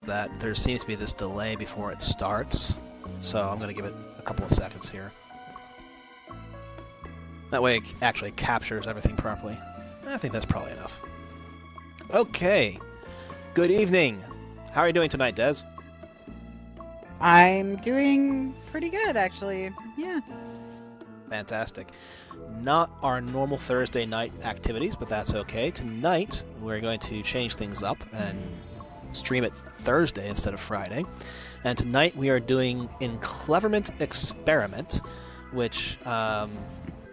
that there seems to be this delay before it starts, so I'm going to give it a couple of seconds here. That way it actually captures everything properly. I think that's probably enough. Okay. Good evening. How are you doing tonight, Des? I'm doing pretty good, actually. Yeah. Fantastic. Not our normal Thursday night activities, but that's okay. Tonight, we're going to change things up and stream it Thursday instead of Friday. And tonight we are doing Encleverment Experiment, which,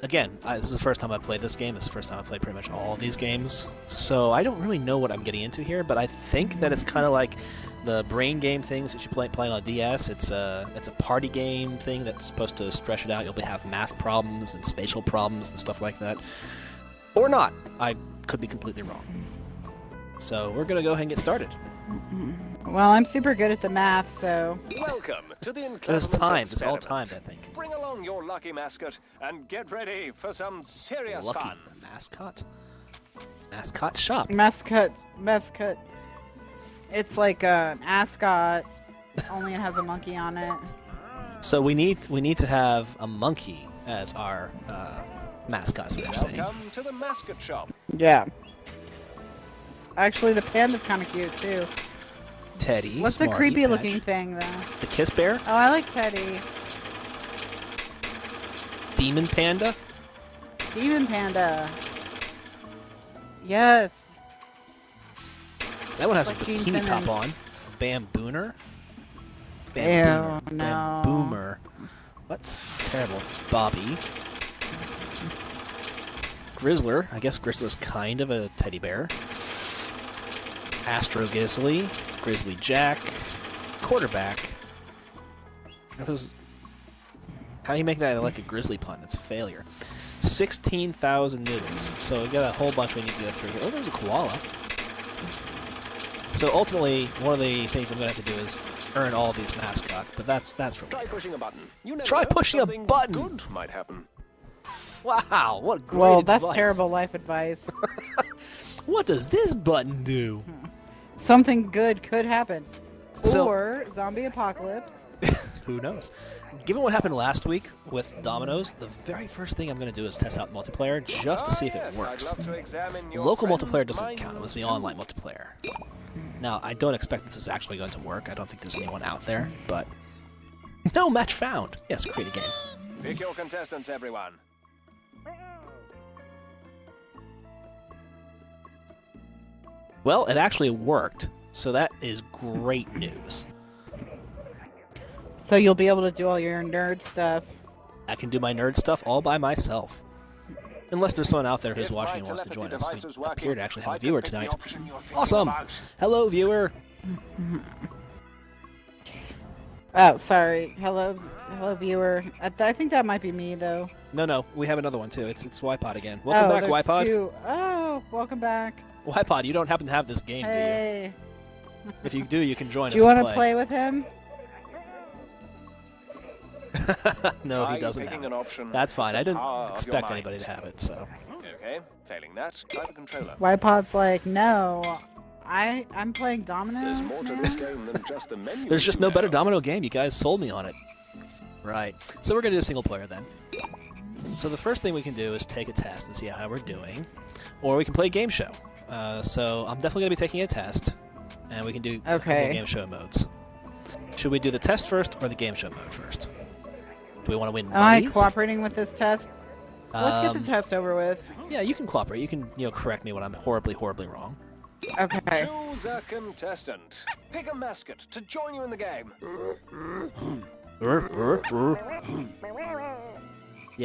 again, this is the first time I've played this game. This is the first time I've played pretty much all of these games. So I don't really know what I'm getting into here, but I think that it's kind of like the brain game things that you play on a DS. It's a party game thing that's supposed to stretch it out. You'll have math problems and spatial problems and stuff like that. Or not. I could be completely wrong. So we're going to go ahead and get started. Well, I'm super good at the math, so... Welcome to the Encleverment It's timed. Experiment. It's all timed, I think. Bring along your lucky mascot and get ready for some serious Lucky fun. mascot? Mascot shop. Mascot. It's like an ascot, only it has a monkey on it. So we need to have a monkey as our mascot, is what you're saying. Welcome to the mascot shop. Yeah. Actually, the panda's kind of cute, too. Teddy, What's the Smarty, creepy-looking Patch. thing, though? The Kiss Bear? Oh, I like Teddy. Demon Panda? Demon panda. Yes. That one has Like a Gene bikini top Simmons. on. Bambooner? Ew, no. Bamboomer. What? Terrible. Bobby. Grizzler. I guess Grizzler's kind of a teddy bear. Astro Grizzly. Grizzly Jack. Quarterback. How do you make that like a grizzly pun? It's a failure. 16,000 noodles. So we got a whole bunch we need to go through here. Oh, there's a koala. So ultimately, one of the things I'm going to have to do is earn all of these mascots, but that's for Try later. pushing a button. You never Try know, pushing a something button. Good might happen. Wow, what great Well, that's advice. terrible life advice. What does this button do? Something good could happen. So- Or zombie apocalypse. Who knows? Given what happened last week with Domino's, the very first thing I'm going to do is test out multiplayer just to see if it Yes, works. I'd love to examine your Local friend's multiplayer doesn't mind count. It was the too. online multiplayer. Now, I don't expect this is actually going to work. I don't think there's anyone out there, but... No match found! Yes, create a game. Pick your contestants, everyone. Well, it actually worked, so that is great news. So you'll be able to do all your nerd stuff. I can do my nerd stuff all by myself. Unless there's someone out there who's If watching my and wants to join telepathy us. device was We appear to actually have I a could viewer pick the tonight. option you're thinking Awesome! about. Hello, viewer! Oh, sorry. Hello, viewer. I think that might be me, though. No, we have another one too. It's Ypod again. Welcome back, there's Ypod. two. Oh, welcome back. Ypod, you don't happen to have this game, Hey. do you? If you do, you can join Do us you want and to play. play with him? No, Are he you doesn't picking have an it. option? That's fine. I didn't Power of your expect mind. anybody to have it, so... Okay, failing that, try the controller. Ypod's like, no. I'm playing Domino. There's more to now." this game than just the menu. There's just no now. better domino game. You guys sold me on it. Right. So we're going to do a single player then. So the first thing we can do is take a test and see how we're doing. Or we can play a game show. So I'm definitely going to be taking a test. And we can do a couple Okay. game show modes. Should we do the test first or the game show mode first? Do we want to win Am I monies? cooperating with this test? Let's get the test over with. Yeah, you can cooperate. You can, correct me when I'm horribly, horribly wrong. Okay. Choose a contestant. Pick a mascot to join you in the game. Yeah.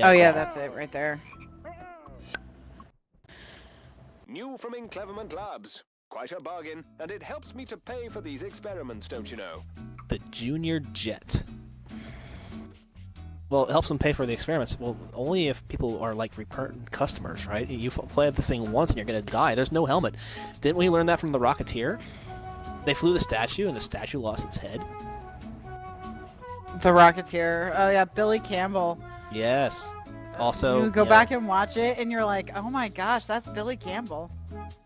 Oh yeah, cool. that's it right there. New from Encleverment Labs. Quite a bargain, and it helps me to pay for these experiments, don't you know? The Junior Jet. Well, it helps them pay for the experiments. Well, only if people are like recurrent customers, right? You play this thing once and you're gonna die. There's no helmet. Didn't we learn that from the Rocketeer? They flew the statue and the statue lost its head. The Rocketeer. Oh yeah, Billy Campbell. Yes. Also, You go yeah, back and watch it, and you're like, oh my gosh, that's Billy Campbell.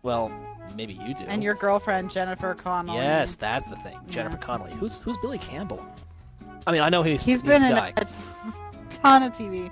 Well, Maybe you do. And your girlfriend, Jennifer Connelly. Yes, that's the thing. Jennifer Connelly. Who's Billy Campbell? I mean, I know he's been a in guy. a ton of TV.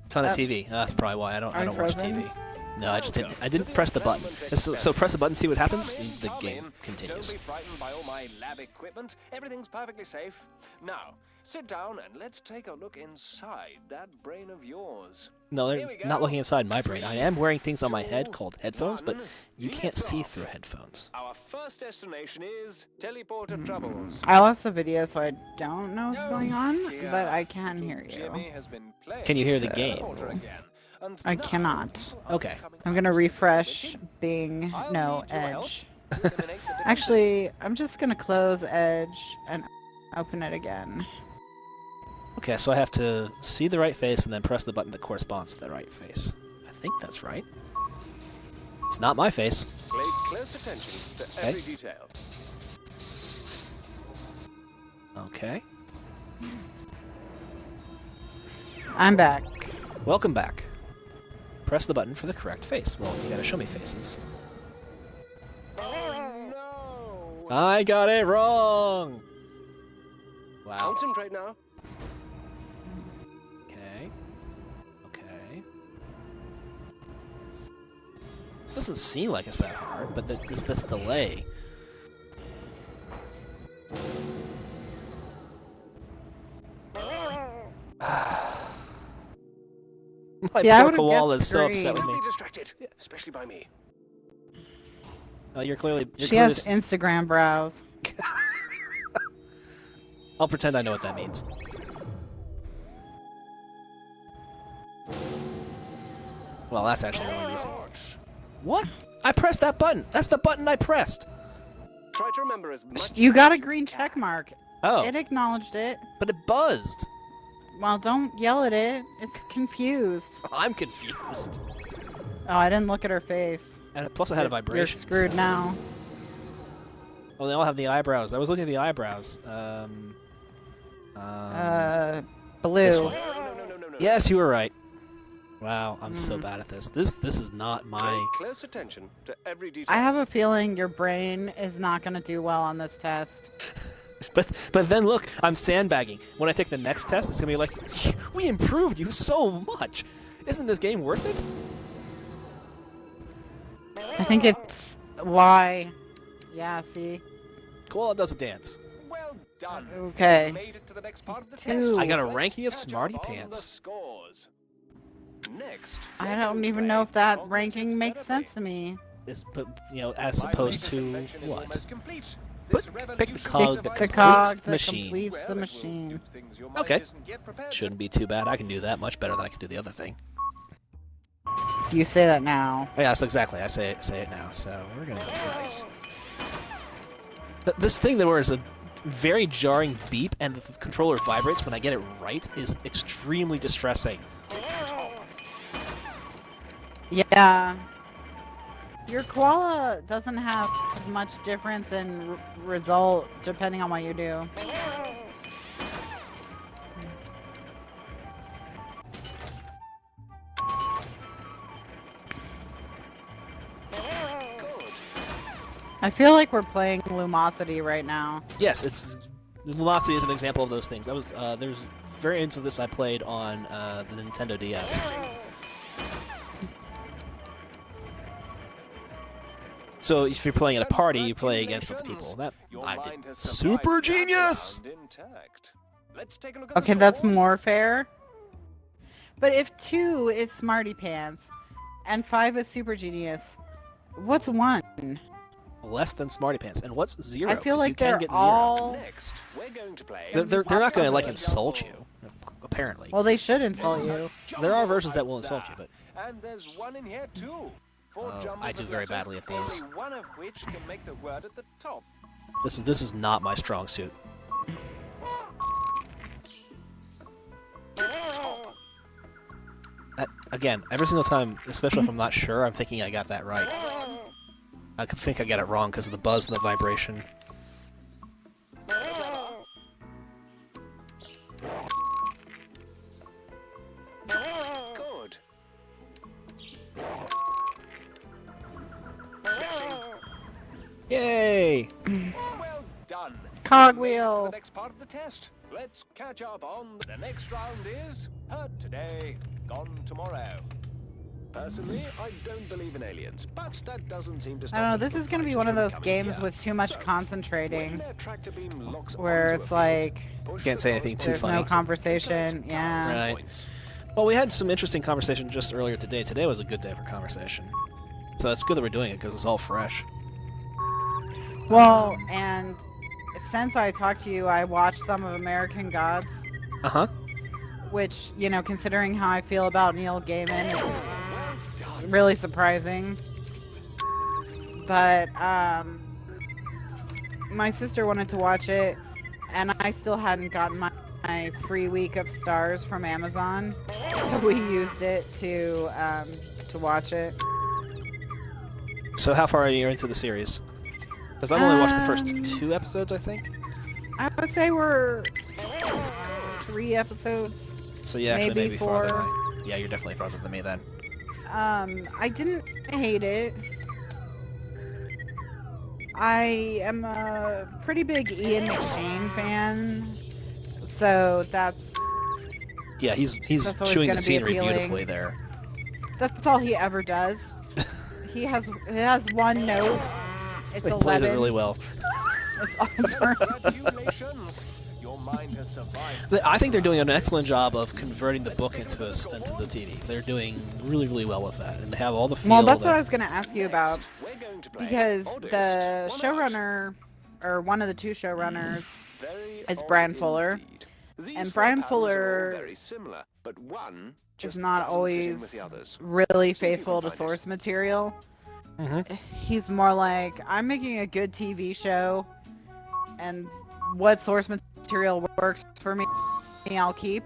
Ton of TV. That's probably why I don't watch frozen? TV. No, I just didn't. I didn't press the button. So press the button, see what happens. The game continues. Don't be frightened by all my lab equipment. Everything's perfectly safe. Now, sit down and let's take a look inside that brain of yours. No, Here they're we go. not looking inside my brain. I am wearing things on my head 2, called headphones, but 1, you can't lift see off. through headphones. Our first destination is Teleporter Troubles. I lost the video, so I don't know what's going on, dear. but I can hear Jimmy you. has been playing Can you hear the So- game? Teleporter again. And I now cannot. people are Okay. coming I'm gonna out. refresh Bing. I'll No, need your help. Edge. Eliminate the differences. Actually, I'm just gonna close Edge and open it again. Okay, so I have to see the right face and then press the button that corresponds to the right face. I think that's right. It's not my face. Pay close attention to every detail. Okay. I'm back. Welcome back. Press the button for the correct face. Well, you gotta show me faces. Oh no! I got it wrong! Wow. Concentrate now. Okay. Okay. This doesn't seem like it's that hard, but there's this delay. My See, I poor would've koala guessed is so green. upset with Don't me. be distracted, especially by me. You're clearly. She has Instagram browse. I'll pretend I know what that means. Well, that's actually really easy. What? I pressed that button! That's the button I pressed! Try to remember as much. You got a as you green can. check mark. Oh, It acknowledged it. but it buzzed! Well, don't yell at it. It's confused. I'm confused. Oh, I didn't look at her face. And plus I had a vibration. You're screwed now. Oh, they all have the eyebrows. I was looking at the eyebrows. This Blue. one. No. Yes, you were right. Wow, I'm so bad at this. This is not Pay my... close attention to every detail. I have a feeling your brain is not going to do well on this test. But then look, I'm sandbagging. When I take the next test, it's gonna be like, we improved you so much. Isn't this game worth it? I think it's why. Yeah, see? Koala does a dance. Well done. Okay. You made it to the next part of the Two. test. I got a Let's ranking of catch up smarty on the pants. scores. Next, I we're don't going to even play know if that cognitive ranking makes therapy. sense to me. But as opposed to Vibration what? invention is almost complete. Pick This the revolution cog of that The device- completes cog the that machine. completes Well, the it will machine. do things your mind Okay. isn't yet prepared Shouldn't be too bad. I can do that much better than I can do the other thing. So you say that now. Oh, yes, exactly. I say it now. So we're gonna. This thing there is a very jarring beep, and the controller vibrates when I get it right is extremely distressing. Yeah. Your koala doesn't have much difference in result depending on what you do. Good. I feel like we're playing Lumosity right now. Yes, it's Velocity is an example of those things. That was there's variants of this I played on the Nintendo DS. So if you're playing at a party, you play against other people. That Your I mind did. has Super survived that genius! round intact. Let's take a look at the Okay, that's score. more fair. But if 2 is Smarty Pants and 5 is Super Genius, what's 1? Less than Smarty Pants. And what's 0? I feel 'Cause like you can they're get 0. all... Next, we're going to play. They're not going to like Popular. insult you, apparently. Well, they should insult you. There are versions that will insult you, but And there's one in here too. Four Oh, jumbles I do of very letters, badly at these. only one of which can make the word at the top. this is not my strong suit. Again, every single time, especially if I'm not sure, I'm thinking I got that right. I could think I got it wrong because of the buzz and the vibration. Good. done. Cogwheel. To the next part of the test. Let's catch up on the next round is heard today, gone tomorrow. Personally, I don't believe in aliens, but that doesn't seem to stop. I don't know, the this is going to be fighters one of from those coming games here. with too much So, when concentrating. their tractor beam locks Where onto a it's field, like, push Can't the say anything too there's funny. no conversation. Yeah. Right. points. Well, we had some interesting conversation just earlier today. Today was a good day for conversation. So it's good that we're doing it because it's all fresh. Well, and since I talked to you, I watched some of American Gods, Uh-huh. which, you know, considering how I feel about Neil Gaiman, is Well done. really surprising. But, my sister wanted to watch it, and I still hadn't gotten my free week of stars from Amazon, so we used it to watch it. So how far are you into the series? Because I've only watched the first Um, 2 episodes, I think. I would say we're 3 episodes. So yeah, actually maybe maybe farther 4. than I... Yeah, you're definitely farther than me then. I didn't hate it. I am a pretty big Ian McShane fan, so that's Yeah, he's That's always chewing the gonna be scenery appealing. beautifully there. that's all he ever does. He has one note. It's He 11. plays it really well. It's awesome. Congratulations. Your mind has survived. I think they're doing an excellent job of converting the book into the TV. They're doing really, really well with that, and they have all the feel. Well, that's what I that... was gonna ask you about, We're going to play because Oldest the One Out. showrunner, or one of the 2 showrunners, Very is odd Brian Fuller. indeed. These And 4 Brian patterns are all Fuller very similar, but one just not doesn't fit always in with the others. really See if you faithful can to find it. source material. Mhm. He's more like, I'm making a good TV show, and what source material works for me, I'll keep.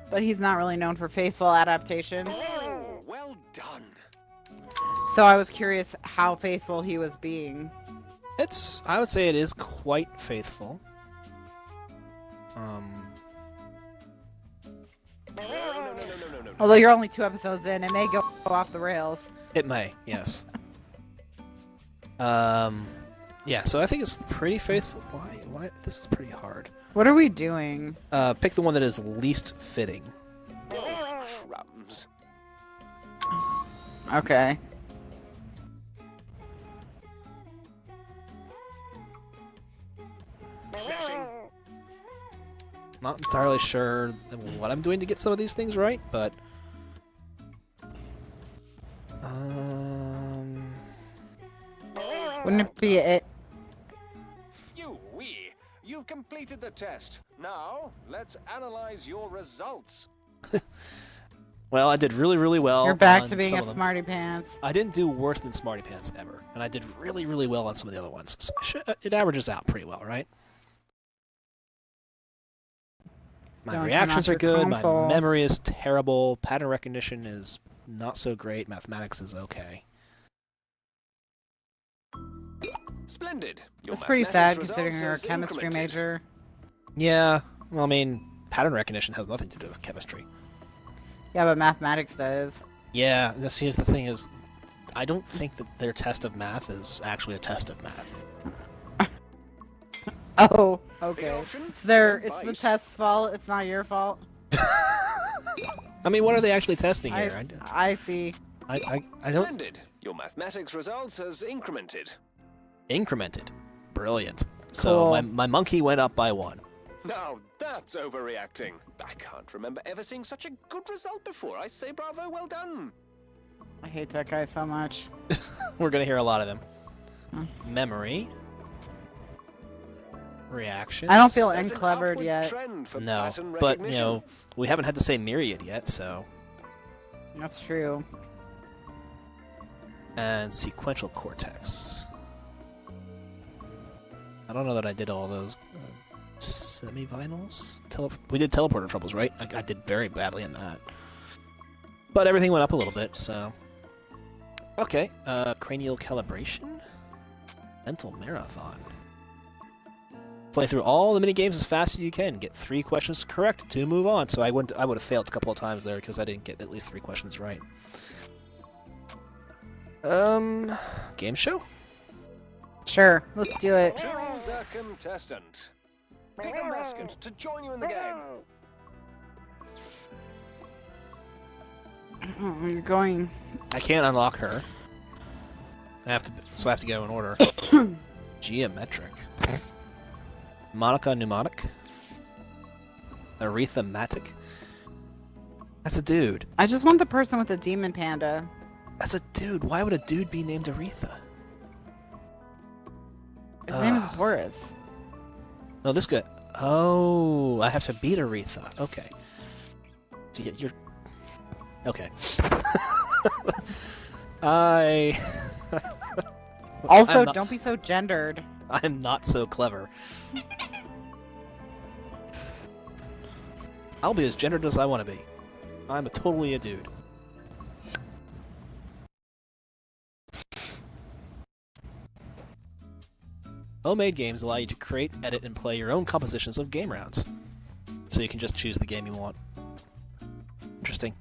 But he's not really known for faithful adaptation. Oh, well done. So I was curious how faithful he was being. I would say it is quite faithful. No. Although you're only 2 episodes in, it may go off the rails. It may, yes. Yeah, so I think it's pretty faithful. Why? This is pretty hard. What are we doing? Pick the one that is least fitting. Oh, crumbs. Okay. Smashing. Not entirely sure what I'm doing to get some of these things right, but... Wouldn't it be it? Phew-wee. You've completed the test. Now, let's analyze your results. Well, I did really, really well. You're back on to being some a of them. smarty pants. I didn't do worse than Smarty Pants ever, and I did really, really well on some of the other ones. So it averages out pretty well, right? My Don't turn reactions off are your good. console. My memory is terrible. Pattern recognition is not so great. Mathematics is okay. Splendid. Your That's pretty sad mathematics considering results you're a as chemistry incremented. major. Yeah, well, I mean, pattern recognition has nothing to do with chemistry. Yeah, but mathematics does. Yeah, here's the thing is, I don't think that their test of math is actually a test of math. Oh, Big okay. option, It's then the bite. test's fault. It's not your fault. I mean, what are they actually testing here? I see. I don't... Splendid. Your mathematics results has incremented. Incremented. Brilliant. So Cool. my monkey went up by 1. Now that's overreacting. I can't remember ever seeing such a good result before. I say bravo, well done. I hate that guy so much. We're gonna hear a lot of them. Hmm. Memory. Reactions. I don't feel There's an Enclevered upward yet. trend for No, pattern but, you recognition. know, we haven't had to say myriad yet, so... That's true. And sequential cortex. I don't know that I did all those semifinals. We did teleporter troubles, right? I did very badly in that. But everything went up a little bit, so... Okay, cranial calibration? Mental marathon. Play through all the mini games as fast as you can. Get 3 questions correct to move on. So I would have failed a couple of times there because I didn't get at least 3 questions right. Game show? Sure, let's do it. Choose a contestant. Pick a mascot to join you in the game. Oh, you're going. I can't unlock her. I have to go in order. Geometric. Monica Pneumatic. Arithmetic. That's a dude. I just want the person with the demon panda. That's a dude. Why would a dude be named Aretha? His name is Boris. No, this guy. Oh, I have to beat Aretha. Okay. So you're. Okay. Also, not... don't be so gendered. I'm not so clever. I'll be as gendered as I want to be. I'm totally a dude. Homemade games allow you to create, edit, and play your own compositions of game rounds. So you can just choose the game you want. Interesting.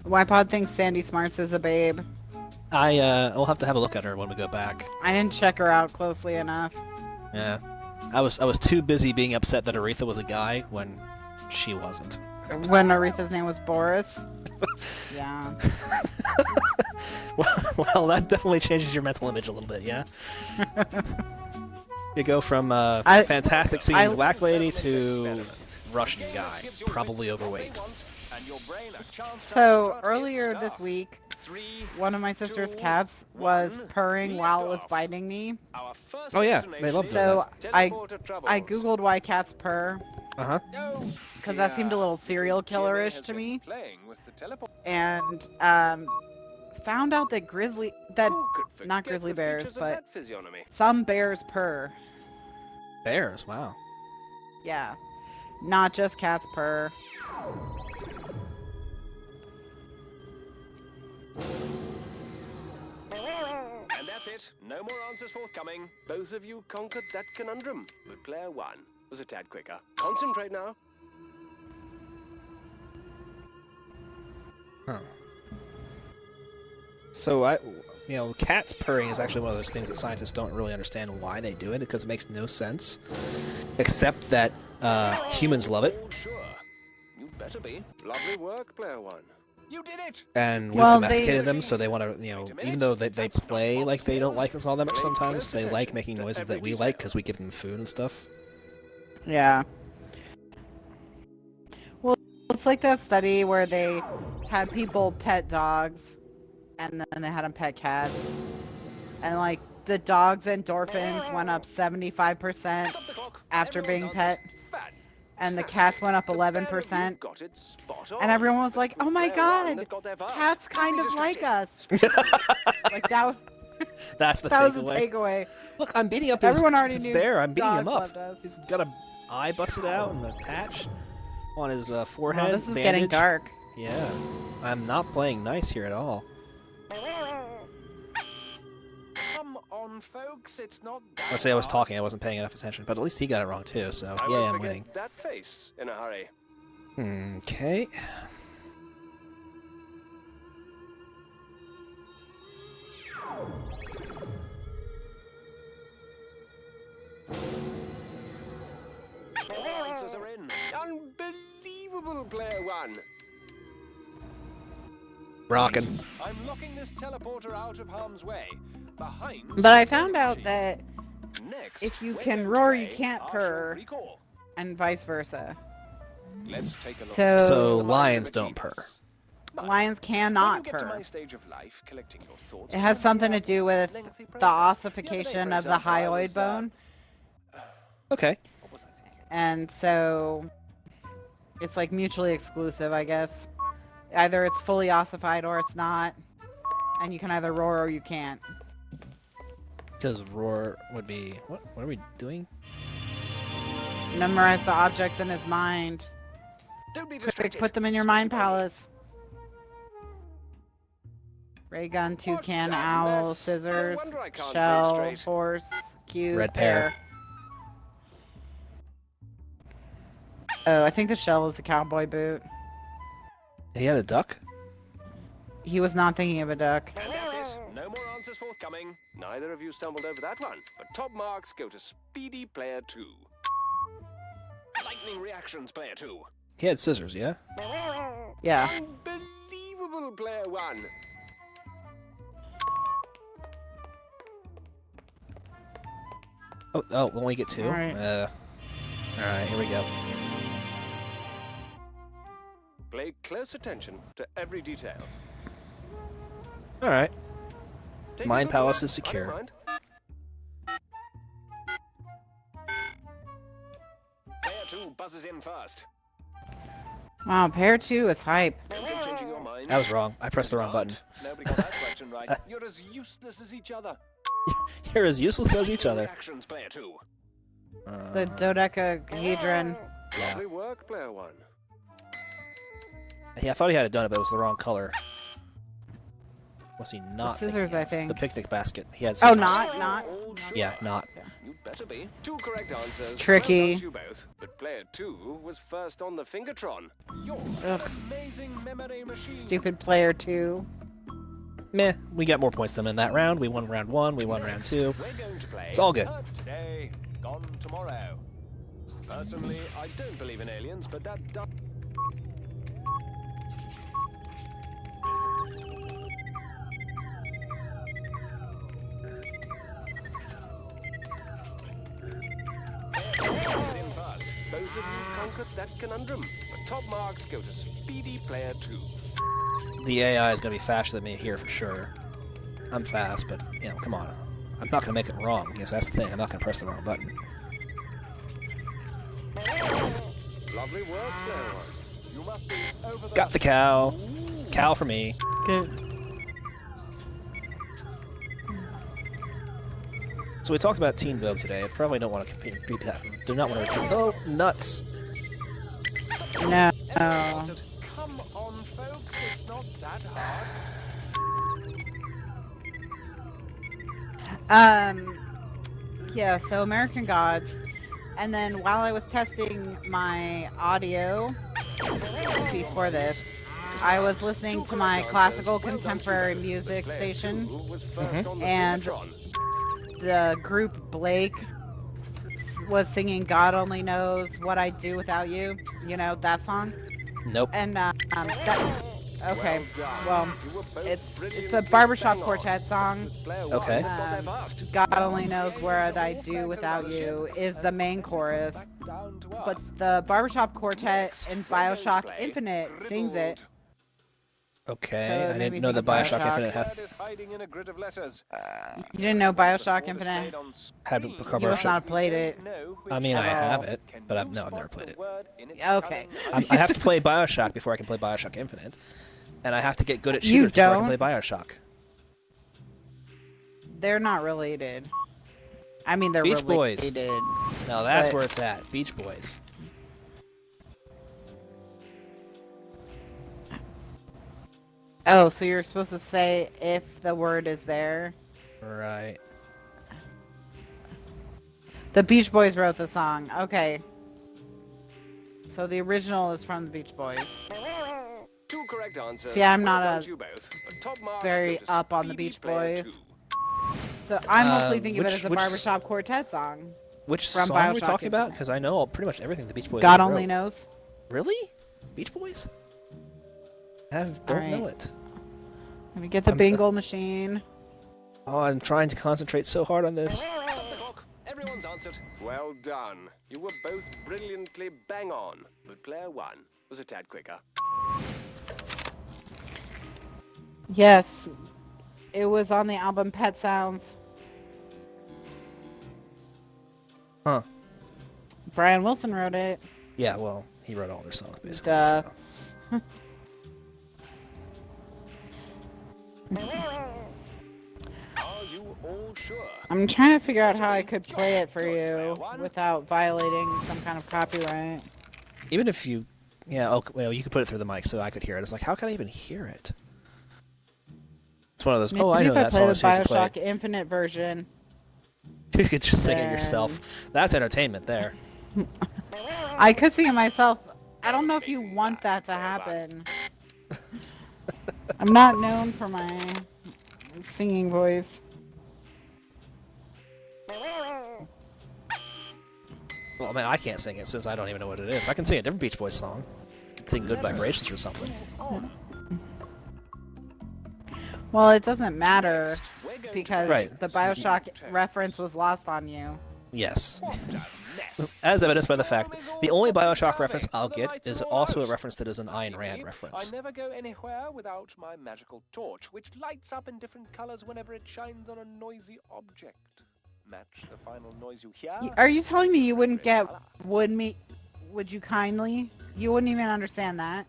Wypod thinks Sandy Smarts is a babe. I'll have to have a look at her when we go back. I didn't check her out closely enough. Yeah. I was too busy being upset that Aretha was a guy when she wasn't. When Aretha's name was Boris? Yeah. Well, that definitely changes your mental image a little bit, yeah? You go from fantastic singing whack lady to Russian guy, probably overweight. So, earlier this week, one of my sister's cats was purring while it was biting me. Oh yeah, they love doing So, that. I googled why cats purr. Uh-huh. Because that seemed a little serial killer-ish to me. And, found out that not grizzly bears, but some bears purr. Bears, wow. Yeah. Not just cats purr. And that's it. No more answers forthcoming. Both of you conquered that conundrum. But player one was a tad quicker. Concentrate now. Huh. So cats purring is actually one of those things that scientists don't really understand why they do it, because it makes no sense. Except that humans love it. Oh, sure. You better be. Lovely work, player one. You did it! And we've domesticated them, so they want to, even though they play like they don't like us all that much sometimes, they like making noises that we like because we give them food and stuff. Yeah. Well, it's like that study where they had people pet dogs, and then they had them pet cats. And, like, the dog's endorphins went up 75% after being pet. And the cats went up 11%. And everyone was like, oh my god, cats kind of like us. Like, that's the takeaway. Look, I'm beating up Everyone already his knew bear. I'm beating him up. loved us. He's got an eye busted out and a patch on his forehead. Oh, this is bandage. getting dark. Yeah. I'm not playing nice here at all. Come on, folks, it's not that Let's say I was hard. talking, I wasn't paying enough attention, but at least he got it wrong too, so I yeah, won't I'm forget winning. that face in a hurry. Okay. All answers are in. Unbelievable, player one. Rockin'. I'm locking this teleporter out of harm's way. Behind. But I found out that Next, if you we're can going to roar, you play can't partial purr. recall. And vice versa. Let's take a look. So The lions mind don't purr. But Lions when cannot you get to purr. my stage of life, collecting your thoughts It has can be something a to do with lengthy the process. ossification The other day, for of the example, I hyoid was, bone. Okay. What was I thinking? And so it's like mutually exclusive, I guess. Either it's fully ossified or it's not. And you can either roar or you can't. Because roar would be... What are we doing? Memorize the objects in his mind. Don't be Quick, distracted. put them in your mind palace. Ray gun, toucan, owl, goodness. scissors, No wonder I can't shell, think straight. horse, cube, Red pear. Oh, I think the shell was the cowboy boot. He had a duck? He was not thinking of a duck. And that's it. No more answers forthcoming. incoming. Neither of you stumbled over that one, but top marks go to Speedy Player 2. Lightning Reactions Player 2. He had scissors, yeah? Yeah. Unbelievable Player 1. Oh, we'll only get 2? Alright. Alright, here we go. Pay close attention to every detail. Alright. Take Mind a good Palace look. is secure. I don't mind. Player 2 buzzes in first. Wow, pair 2 is hype. Don't go changing your minds. I was wrong. I pressed the wrong button. Nobody got that question right. You're as useless as each other. You're as useless as each other. Reactions, Player 2. The dodecahedron. Yeah. Lovely work, Player 1. Yeah, I thought he had it done, but it was the wrong color. Was he not The scissors, thinking I of think. the picnic basket? He had Oh, scissors. not. All sure. Yeah, not. You better be. 2 correct answers. Tricky. Well done to you both. But Player 2 was first on the Fingertron. You're an Ugh. amazing memory machine. Stupid player 2. Meh, we got more points than in that round. We won round 1, we won round 2. We're going to play It's all good. Heard today, gone tomorrow. Personally, I don't believe in aliens, but that does. In first. Both of you conquered that conundrum. The top marks go to Speedy Player 2. The AI is going to be faster than me here for sure. I'm fast, but, you know, come on. I'm not going to make it wrong. Yes, that's the thing. I'm not going to press the wrong button. Lovely work, Player 1. You must be over the... Got the cow. Cow for me. Good. So we talked about Teen Vogue today. I probably don't want to repeat that. Do not want to repeat. Oh, nuts. No. Come on, folks. It's not that hard. Yeah, so American Gods. And then while I was testing my audio before this, I was listening to my classical contemporary music station, and the group Blake was singing God Only Knows What I'd Do Without You. You know, that song? Nope. And, okay, well, it's a barbershop quartet song. Okay. God Only Knows What I'd Do Without You is the main chorus, but the barbershop quartet in BioShock Infinite sings it. Okay, So I it made me didn't know that think of Bioshock Bioshock. Infinite had You didn't know BioShock Infinite? a You must barbershop. not have played it. I mean, I at all. have it, but I've never played it. Okay. I have to play Bioshock before I can play Bioshock Infinite, and I have to get good at You shooters before I can don't? play Bioshock. They're not related. I mean, they're Beach Boys. related. Now that's But- where it's at. Beach Boys. Oh, so you're supposed to say if the word is there? Right. The Beach Boys wrote the song. Okay. So the original is from the Beach Boys. 2 correct answers. See, I'm not Well done a to you both. The top marks very go to up on the Speedy Beach Player Boys. 2. So I mostly think of it which- as a which- barbershop quartet song. Which From song are we Bioshock talking about? Infinite. Because I know pretty much everything the Beach Boys God wrote. only knows. Really? Beach Boys? Don't know Alright. it. Let me get the I'm bingo machine. Oh, I'm trying to concentrate so hard on this. Stop the clock. Everyone's answered. Well done. You were both brilliantly bang on. But Player 1 was a tad quicker. Yes. It was on the album Pet Sounds. Huh. Brian Wilson wrote it. Yeah, well, he wrote all their songs, basically. Duh. So. Are you all sure? I'm trying to figure out how I could play it for you without violating some kind of copyright. Even if you... Yeah, okay, well, you could put it through the mic so I could hear it. It's like, how can I even hear it? It's one of those, oh, I know that song. Maybe It's if I supposed play to the play. Bioshock Infinite version. You could just sing it Then- yourself. That's entertainment there. I could sing it myself. I don't know if you want that to happen. I'm not known for my singing voice. Well, I mean, I can't sing it since I don't even know what it is. I can sing a different Beach Boys song. I can sing Good Vibrations or something. Well, it doesn't matter because Right. the Bioshock reference was lost on you. Yes. As evidenced by the fact that the only Bioshock reference I'll get is also a reference that is an Ayn Rand reference. I never go anywhere without my magical torch, which lights up in different colors whenever it shines on a noisy object. Match the final noise you hear. Are you telling me you wouldn't get would you kindly? You wouldn't even understand that?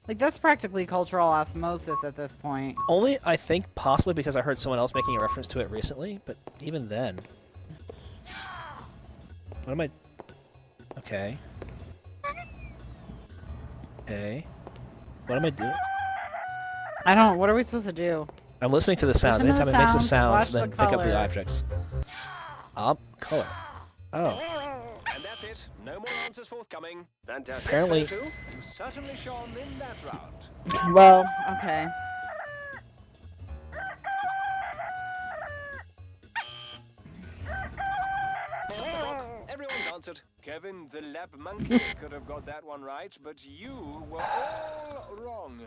Like, that's practically cultural osmosis at this point. Only, I think, possibly because I heard someone else making a reference to it recently, but even then... What am I... Okay. Okay. What am I doing? I don't... What are we supposed to do? I'm listening to the sounds. Listen to Anytime the it makes a sounds, sound, watch then the pick up the color. objects. Color. Oh. And that's it. No more answers forthcoming. Fantastic. Apparently- You certainly shone in that round. Well, okay. Everyone's answered. Kevin, the lab monkey, could have got that one right, but you were all wrong.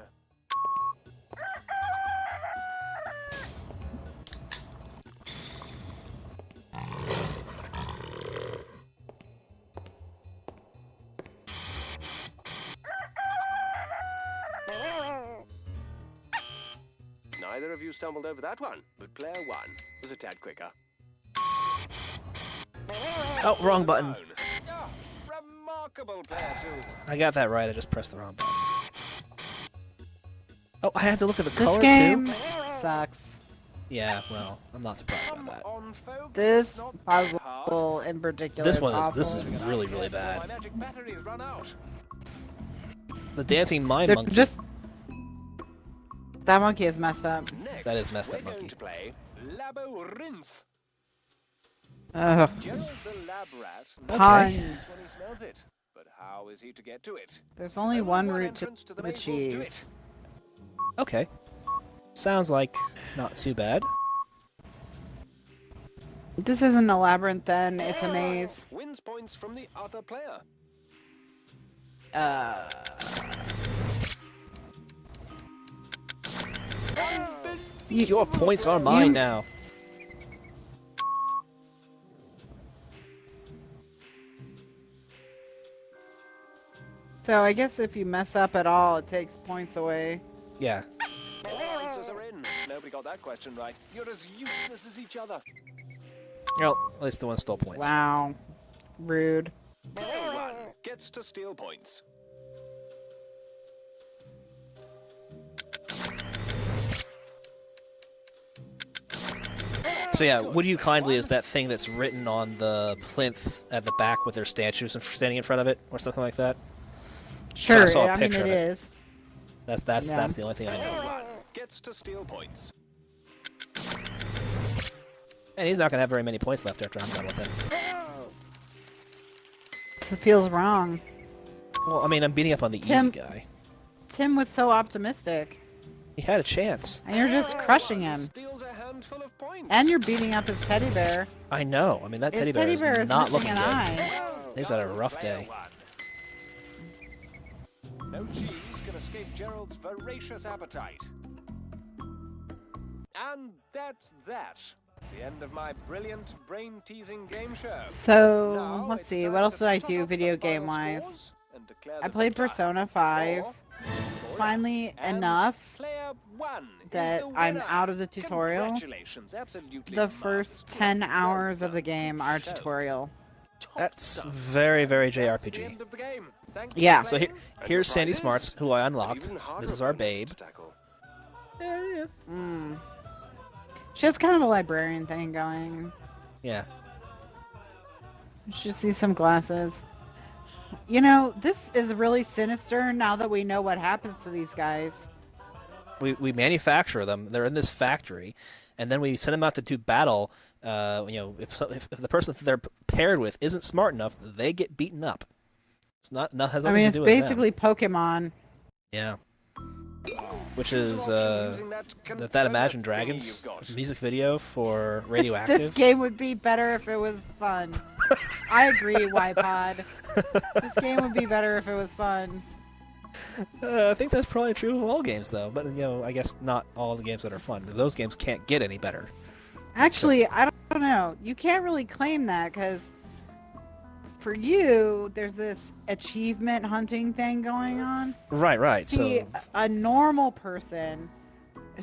Neither of you stumbled over that one, but player one was a tad quicker. Oh, wrong button. Oh, remarkable player two. I got that right, I just pressed the wrong button. Oh, I have to look at the This color game too? sucks. Yeah, well, I'm not surprised by Come that. on, folks. This It's not that hard. puzzle in particular This is one is, awful. this is really, really My bad. magic batteries run out. The dancing mime They're monkey. just... That monkey is messed up. Next, That is messed we're up going monkey. to play Labo Rinse. Ugh. Gerald the lab rat Okay. Puns. knows when he smells it, but how is he to get to it? There's only one route to entrance to the maze will cheese. do it. Okay. Sounds like not too bad. This isn't a labyrinth then, it's a maze. Wins points from the other player. Your points are mine now. So I guess if you mess up at all, it takes points away. Yeah. All answers are in. Nobody got that question right. You're as useless as each other. Well, at least the one stole points. Wow. Rude. No one gets to steal points. So yeah, Would You Kindly is that thing that's written on the plinth at the back with their statues standing in front of it, or something like that. Sure, I saw a I mean picture it of it. is. That's Yeah. the only thing I know. One gets to steal points. And he's not gonna have very many points left after I'm done with him. This feels wrong. Well, I mean, I'm beating up on the Tim- easy guy. Tim was so optimistic. He had a chance. And you're just crushing him. Steals a handful of points. And you're beating up his teddy bear. I know. I mean, that His teddy bear is not missing looking an good. eye. He's had a rough Player day. one. No cheese can escape Gerald's voracious appetite. And that's that. The end of my brilliant brain-teasing game show. So, Now let's it's see, time what else to did I tot do up the video final game-wise? scores and declare I the played victor. Persona 5. For Finally and enough player one is that the I'm winner. out of the tutorial. Congratulations, absolutely The marvelous first play. 10 Well hours of the done. game are Show. tutorial. Top That's stuff. very, very That's the JRPG. end of the game. Thanks Yeah. for So playing, and here's the Sandy prizes Smarts, who I are unlocked. even harder This is our opponents babe. to tackle. Yeah. Mm. She has kind of a librarian thing going. Yeah. You should see some glasses. You know, this is really sinister now that we know what happens to these guys. We manufacture them. They're in this factory, and then we send them out to do battle. If the person that they're paired with isn't smart enough, they get beaten up. It's not has I nothing mean, to it's do with them. basically Pokemon. Yeah. Which Choose is an option using that that controller Imagine thingy Dragons you've got. music video for This Radioactive. game would be better if it was fun. I agree, Ypod. This game would be better if it was fun. I think that's probably true of all games, though. But, I guess not all the games that are fun. Those games can't get any better. Actually, I don't know. You can't really claim that, because for you, there's this achievement hunting thing going on. Right. See, So a normal person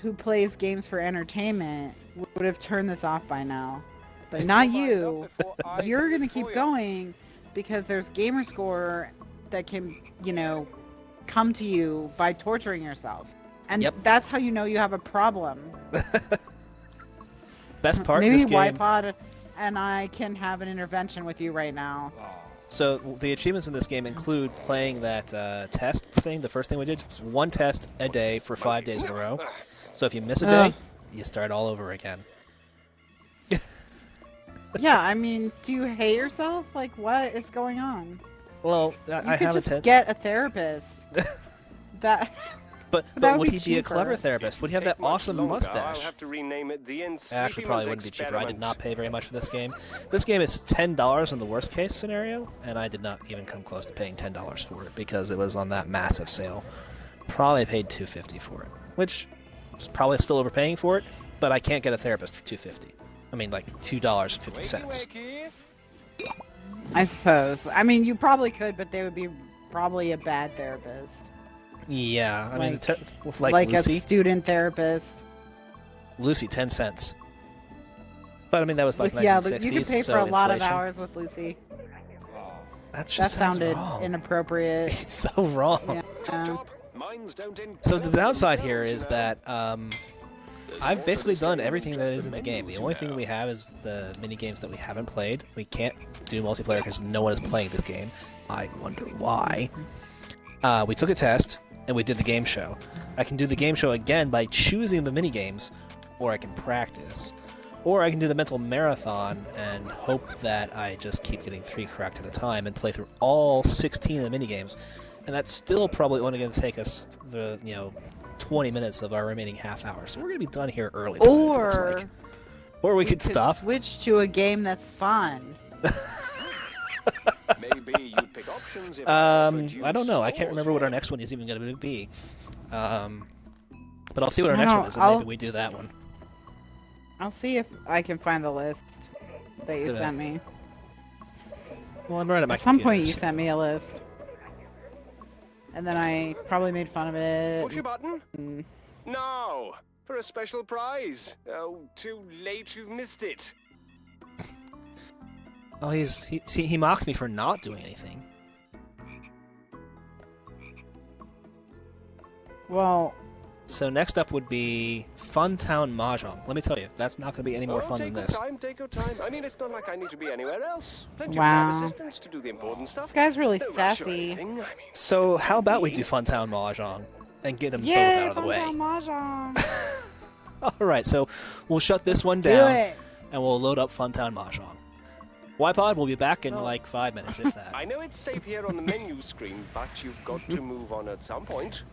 who plays games for entertainment would have turned this off by now. But not you. You're going to keep going because there's gamer score that can, come to you by torturing yourself. And Yep. that's how you know you have a problem. best part Maybe of this game. Ypod and I can have an intervention with you right now. So the achievements in this game include playing that test thing. The first thing we did, one test a day for 5 days in a row. So if you miss a day, you start all over again. Yeah, I mean, do you hate yourself? Like, what is going on? Well, You I could have just a test. get a therapist. that. But that would would he be be a clever cheaper. therapist? Would he have that awesome I'll mustache? have to rename it the Actually, probably wouldn't be cheaper. I did not pay very much for this game. This game is $10 in the worst case scenario, and I did not even come close to paying $10 for it because it was on that massive sale. Probably paid $2.50 for it, which is probably still overpaying for it. But I can't get a therapist for $2.50. I mean, like $2.50. I suppose. I mean, you probably could, but they would be probably a bad therapist. Yeah, I mean, with Like Lucy. a student therapist. Lucy, 10 cents. But I mean, that was like Yeah, 1960s. you could pay so for a lot of inflation. hours with Lucy. That That just sounds sounded wrong. inappropriate. It's so wrong. Yeah. So the downside here is that I've basically done everything that is in the game. The only thing that we have is the mini games that we haven't played. We can't do multiplayer because no one is playing this game. I wonder why. We took a test and we did the game show. I can do the game show again by choosing the mini games, or I can practice, or I can do the mental marathon and hope that I just keep getting 3 correct at a time and play through all 16 of the mini games. And that's still probably only going to take us the 20 minutes of our remaining half hour. So we're going to be done here early tonight, it looks like. Or we could stop. Switch to a game that's fun. Maybe you pick options if I don't know. I can't remember what our next one is even going to be. But I'll see what our next one is, and maybe we do that one. I'll see if I can find the list that you Do that. sent me. Well, I'm right at my At some computer, point you so- sent me a list. And then I probably made fun of it. Push your button. Mm. No, for a special prize. Oh, too late, you've missed it. Oh, he mocked me for not doing anything. Well, So next up would be Funtown Mahjong. Let me tell you, that's not going to be any more fun than this. Take your time. I mean, it's not like I need to be anywhere else. Plenty Wow. of lab assistants to do the important stuff. this guy's really Don't rush or sassy. anything. I mean, So how about we do Funtown Mahjong and get them both Yay, out of the way? Funtown Mahjong. All right, so we'll shut this one Do down it. and we'll load up Funtown Mahjong. Ypod will be back in Oh. like 5 minutes, if that. I know it's safe here on the menu screen, but you've got to move on at some point.